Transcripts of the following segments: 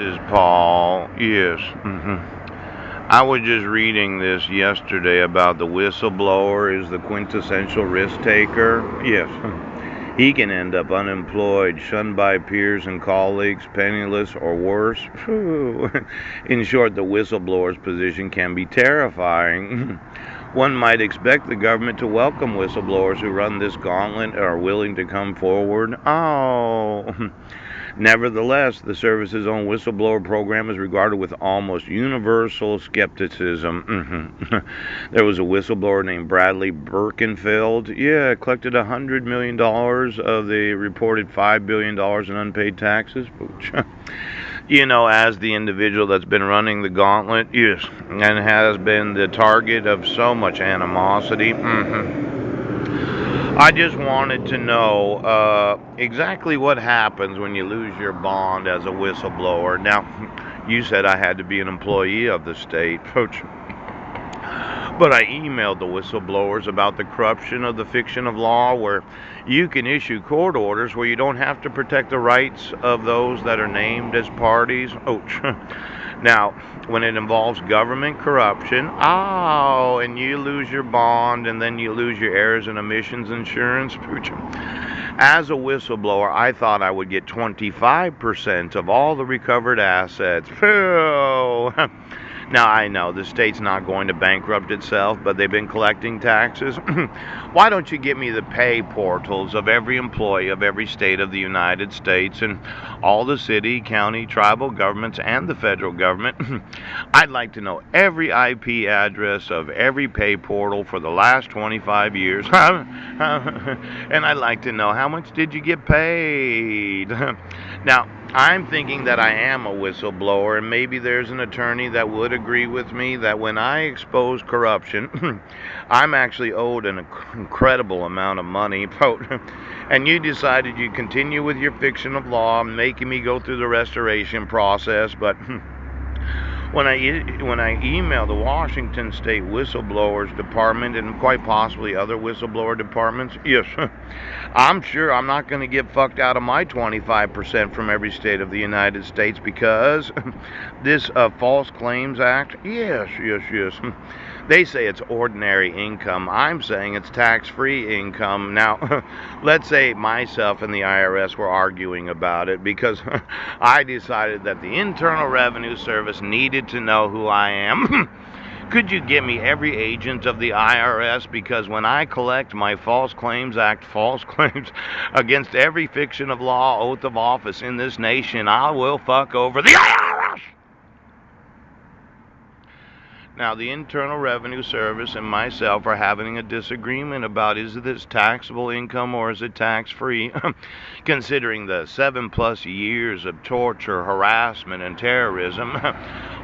is Paul. Yes. I was just reading this yesterday about the whistleblower is the quintessential risk taker. Yes. He can end up unemployed, shunned by peers and colleagues, penniless, or worse. In short, the whistleblower's position can be terrifying. One might expect the government to welcome whistleblowers who run this gauntlet and are willing to come forward. Oh. Nevertheless, the service's own whistleblower program is regarded with almost universal skepticism. There was a whistleblower named Bradley Birkenfeld. Yeah, collected $100 million of the reported $5 billion in unpaid taxes. As the individual that's been running the gauntlet, yes, and has been the target of so much animosity. I just wanted to know exactly what happens when you lose your bond as a whistleblower. Now, you said I had to be an employee of the state, but I emailed the whistleblowers about the corruption of the fiction of law where you can issue court orders where you don't have to protect the rights of those that are named as parties. Now, when it involves government corruption, and you lose your bond and then you lose your errors and omissions insurance. As a whistleblower, I thought I would get 25% of all the recovered assets. Now, I know the state's not going to bankrupt itself, but they've been collecting taxes. Why don't you give me the pay portals of every employee of every state of the United States and all the city, county, tribal governments, and the federal government? I'd like to know every IP address of every pay portal for the last 25 years. And I'd like to know how much did you get paid? Now, I'm thinking that I am a whistleblower, and maybe there's an attorney that would agree with me that when I expose corruption, I'm actually owed an incredible amount of money. And you decided you'd continue with your fiction of law, making me go through the restoration process, but when I email the Washington State Whistleblowers Department and quite possibly other whistleblower departments, yes, I'm sure I'm not going to get fucked out of my 25% from every state of the United States because this False Claims Act, yes. They say it's ordinary income. I'm saying it's tax-free income. Now, let's say myself and the IRS were arguing about it because I decided that the Internal Revenue Service needed to know who I am. Could you give me every agent of the IRS? Because when I collect my False Claims Act false claims against every fiction of law oath of office in this nation, I will fuck over the IRS. Now, the Internal Revenue Service and myself are having a disagreement about is this taxable income or is it tax-free? Considering the 7+ years of torture, harassment, and terrorism,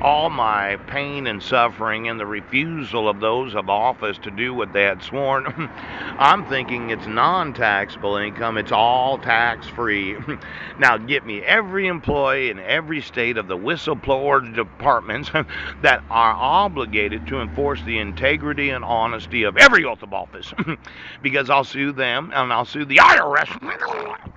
all my pain and suffering and the refusal of those of office to do what they had sworn, I'm thinking it's non-taxable income. It's all tax-free. Now, get me every employee in every state of the whistleblower departments that are obligated to enforce the integrity and honesty of every oath of office because I'll sue them and I'll sue the IRS